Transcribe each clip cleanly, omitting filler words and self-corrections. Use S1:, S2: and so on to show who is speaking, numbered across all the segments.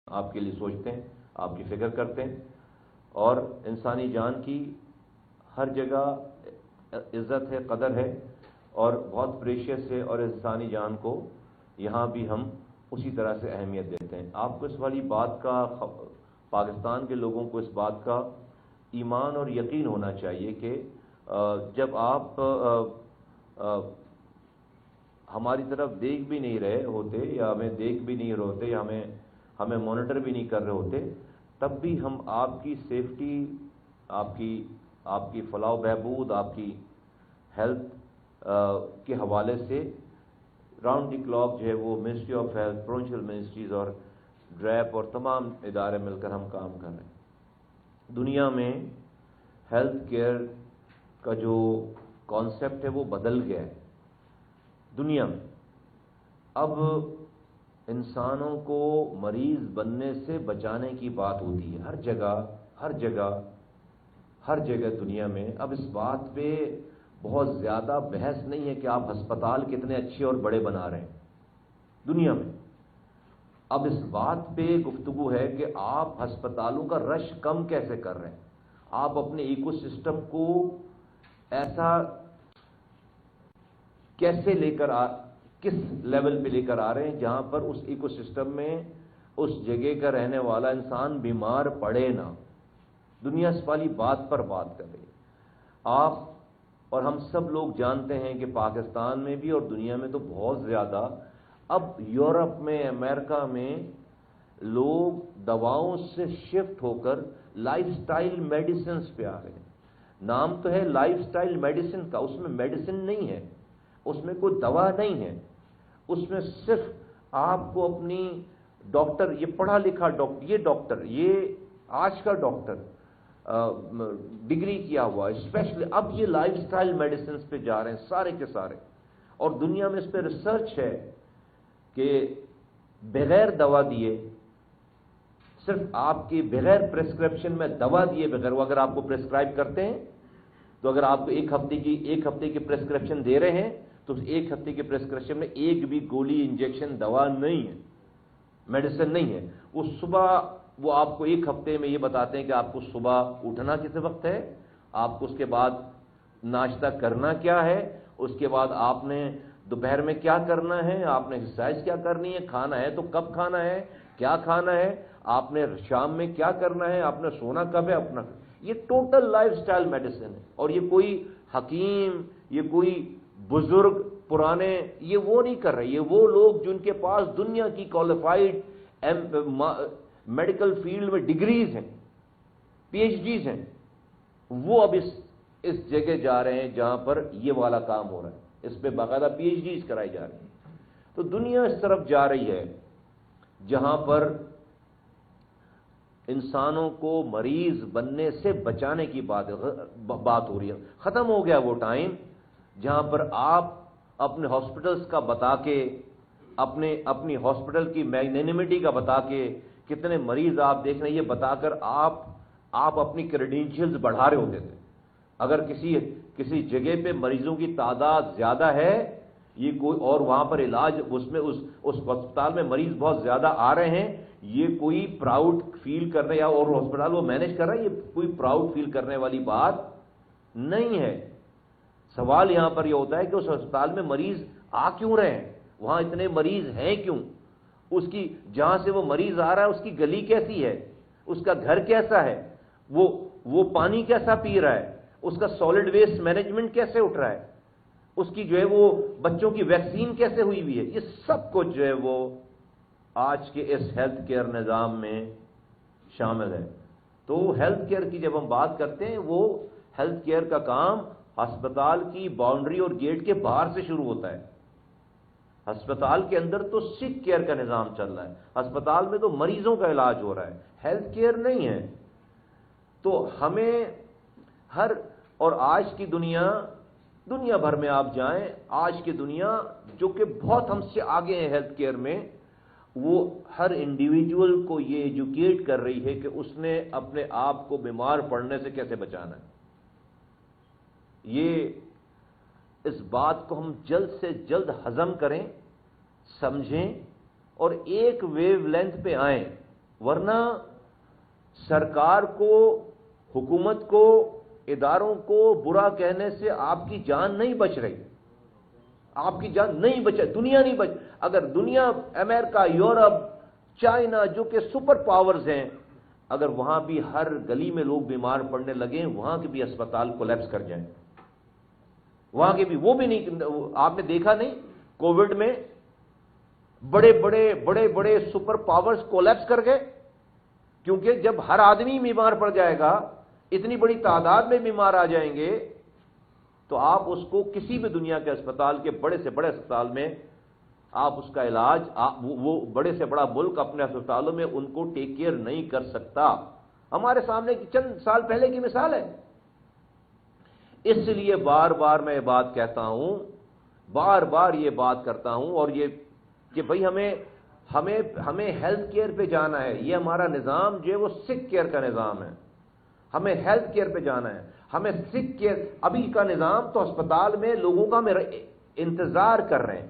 S1: آپ کے لیے سوچتے ہیں، آپ کی فکر کرتے ہیں، اور انسانی جان کی ہر جگہ عزت ہے، قدر ہے اور بہت پریشیس ہے، اور انسانی جان کو یہاں بھی ہم اسی طرح سے اہمیت دیتے ہیں۔ آپ کو اس والی بات کا، پاکستان کے لوگوں کو اس بات کا ایمان اور یقین ہونا چاہیے کہ جب آپ ہماری طرف دیکھ بھی نہیں رہے ہوتے، یا ہمیں دیکھ بھی نہیں رہے ہوتے، یا ہمیں مانیٹر بھی نہیں کر رہے ہوتے، تب بھی ہم آپ کی سیفٹی، آپ کی فلاح و بہبود، آپ کی ہیلتھ کے حوالے سے راؤنڈ دی کلاک جو ہے وہ ministry of health, provincial ministries اور ڈریپ اور تمام ادارے مل کر ہم کام کر رہے ہیں۔ دنیا میں ہیلتھ کیئر کا جو کانسیپٹ ہے وہ بدل گیا ہے۔ دنیا میں اب انسانوں کو مریض بننے سے بچانے کی بات ہوتی ہے، ہر جگہ دنیا میں۔ اب اس بات پہ بہت زیادہ بحث نہیں ہے کہ آپ ہسپتال کتنے اچھے اور بڑے بنا رہے ہیں دنیا میں۔ اب اس بات پہ گفتگو ہے کہ آپ ہسپتالوں کا رش کم کیسے کر رہے ہیں، آپ اپنے ایکو سسٹم کو ایسا کیسے کس لیول پہ لے کر آ رہے ہیں جہاں پر اس ایکو سسٹم میں اس جگہ کا رہنے والا انسان بیمار پڑے نہ۔ دنیا اس والی بات پر بات کر رہی ہے۔ آپ اور ہم سب لوگ جانتے ہیں کہ پاکستان میں بھی اور دنیا میں تو بہت زیادہ، اب یورپ میں، امریکہ میں لوگ دواؤں سے شفٹ ہو کر لائف سٹائل میڈیسنز پہ آ رہے ہیں۔ نام تو ہے لائف سٹائل میڈیسن کا، اس میں میڈیسن نہیں ہے، اس میں کوئی دوا نہیں ہے، اس میں صرف آپ کو اپنی ڈاکٹر، یہ پڑھا لکھا ڈاکٹر، یہ آج کا ڈاکٹر ڈگری کیا ہوا اسپیشلی، اب یہ لائف سٹائل میڈیسنز پہ جا رہے ہیں سارے کے سارے۔ اور دنیا میں اس پہ ریسرچ ہے کہ بغیر دوا دیے، صرف آپ کی بغیر پرسکرپشن میں دوا دیے بغیر، وہ اگر آپ کو پرسکرائب کرتے ہیں تو اگر آپ کو ایک ہفتے کی پرسکرپشن دے رہے ہیں تو اس ایک ہفتے کی پرسکرپشن میں ایک بھی گولی، انجیکشن، دوا نہیں ہے، میڈیسن نہیں ہے۔ وہ صبح وہ آپ کو ایک ہفتے میں یہ بتاتے ہیں کہ آپ کو صبح اٹھنا کس وقت ہے، آپ کو اس کے بعد ناشتہ کرنا کیا ہے، اس کے بعد آپ نے دوپہر میں کیا کرنا ہے، آپ نے ایکسرسائز کیا کرنی ہے، کھانا ہے تو کب کھانا ہے، کیا کھانا ہے، آپ نے شام میں کیا کرنا ہے، آپ نے سونا کب ہے اپنا۔ یہ ٹوٹل لائف سٹائل میڈیسن ہے۔ اور یہ کوئی حکیم، یہ کوئی بزرگ پرانے، یہ وہ نہیں کر رہے، یہ وہ لوگ جن کے پاس دنیا کی کوالیفائڈ میڈیکل فیلڈ میں ڈگریز ہیں، پی ایچ ڈیز ہیں، وہ اب اس جگہ جا رہے ہیں جہاں پر یہ والا کام ہو رہا ہے، اس پہ باقاعدہ پی ایچ ڈیز کرائی جا رہی ہیں۔ تو دنیا اس طرف جا رہی ہے جہاں پر انسانوں کو مریض بننے سے بچانے کی بات ہو رہی ہے۔ ختم ہو گیا وہ ٹائم جہاں پر آپ اپنے ہاسپٹلس کا بتا کے، اپنی ہاسپٹل کی میگنینیمٹی کا بتا کے، کتنے مریض آپ دیکھ رہے ہیں یہ بتا کر آپ اپنی کریڈینشیلز بڑھا رہے ہوتے تھے۔ اگر کسی جگہ پہ مریضوں کی تعداد زیادہ ہے، یہ کوئی اور وہاں پر علاج اس ہسپتال میں مریض بہت زیادہ آ رہے ہیں، یہ کوئی پراؤڈ فیل کرنے، یا اور ہسپتال وہ مینج کر رہا ہے، یہ کوئی پراؤڈ فیل کرنے والی بات نہیں ہے۔ سوال یہاں پر یہ ہوتا ہے کہ اس ہسپتال میں مریض آ کیوں رہے ہیں، وہاں اتنے مریض ہیں کیوں، اس کی جہاں سے وہ مریض آ رہا ہے اس کی گلی کیسی ہے، اس کا گھر کیسا ہے، وہ پانی کیسا پی رہا ہے، اس کا سالڈ ویسٹ مینجمنٹ کیسے اٹھ رہا ہے، اس کی جو ہے وہ بچوں کی ویکسین کیسے ہوئی ہوئی ہے، یہ سب کچھ جو ہے وہ آج کے اس ہیلتھ کیئر نظام میں شامل ہے۔ تو ہیلتھ کیئر کی جب ہم بات کرتے ہیں، وہ ہیلتھ کیئر کا کام ہسپتال کی باؤنڈری اور گیٹ کے باہر سے شروع ہوتا ہے۔ ہسپتال کے اندر تو سک کیئر کا نظام چل رہا ہے، ہسپتال میں تو مریضوں کا علاج ہو رہا ہے، ہیلتھ کیئر نہیں ہے۔ تو ہمیں اور آج کی دنیا بھر میں آپ جائیں، آج کی دنیا جو کہ بہت ہم سے آگے ہے ہیلتھ کیئر میں، وہ ہر انڈیویجول کو یہ ایجوکیٹ کر رہی ہے کہ اس نے اپنے آپ کو بیمار پڑنے سے کیسے بچانا ہے۔ اس بات کو ہم جلد سے جلد ہضم کریں، سمجھیں اور ایک ویو لینتھ پہ آئیں ورنہ سرکار کو، حکومت کو، اداروں کو برا کہنے سے آپ کی جان نہیں بچ رہی، آپ کی جان نہیں بچ، دنیا نہیں بچ۔ اگر دنیا، امریکہ، یورپ، چائنا جو کہ سپر پاورز ہیں، اگر وہاں بھی ہر گلی میں لوگ بیمار پڑنے لگیں، وہاں کے بھی اسپتال کولیپس کر جائیں، وہاں کے بھی، وہ بھی نہیں، آپ نے دیکھا نہیں کووڈ میں بڑے بڑے سپر پاورز کولیپس کر گئے، کیونکہ جب ہر آدمی بیمار پڑ جائے گا، اتنی بڑی تعداد میں بیمار آ جائیں گے، تو آپ اس کو کسی بھی دنیا کے اسپتال کے بڑے سے بڑے اسپتال میں آپ اس کا علاج، وہ بڑے سے بڑا ملک اپنے اسپتالوں میں ان کو ٹیک کیئر نہیں کر سکتا۔ ہمارے سامنے چند سال پہلے کی مثال ہے۔ اس لیے بار بار میں یہ بات کہتا ہوں، بار بار یہ بات کرتا ہوں، اور یہ کہ بھئی ہمیں ہیلتھ کیئر پہ جانا ہے۔ یہ ہمارا نظام جو ہے وہ سک کیئر کا نظام ہے، ہمیں ہیلتھ کیئر پہ جانا ہے، ہمیں سک کیئر۔ ابھی کا نظام تو اسپتال میں لوگوں کا انتظار کر رہے ہیں،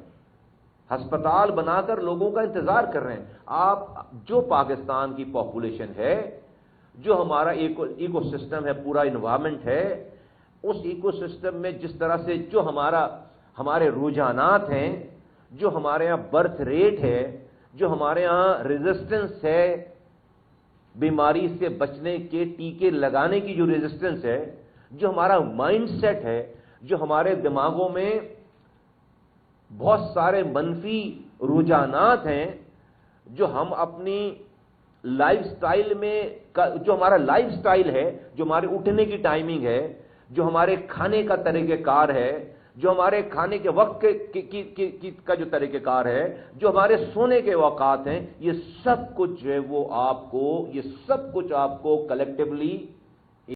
S1: ہسپتال بنا کر لوگوں کا انتظار کر رہے ہیں۔ آپ جو پاکستان کی پاپولیشن ہے، جو ہمارا ایکو سسٹم ہے، پورا انوائرمنٹ ہے، اس ایکو سسٹم میں جس طرح سے جو ہمارے رجحانات ہیں، جو ہمارے ہاں برتھ ریٹ ہے، جو ہمارے ہاں ریزسٹنس ہے، بیماری سے بچنے کے ٹیکے لگانے کی جو ریزسٹنس ہے، جو ہمارا مائنڈ سیٹ ہے، جو ہمارے دماغوں میں بہت سارے منفی رجحانات ہیں، جو ہم اپنی لائف سٹائل میں، جو ہمارا لائف سٹائل ہے، جو ہمارے اٹھنے کی ٹائمنگ ہے، جو ہمارے کھانے کا طریقہ کار ہے، جو ہمارے کھانے کے وقت کا جو طریقہ کار ہے، جو ہمارے سونے کے اوقات ہیں، یہ سب کچھ جو ہے وہ یہ سب کچھ آپ کو کلیکٹیولی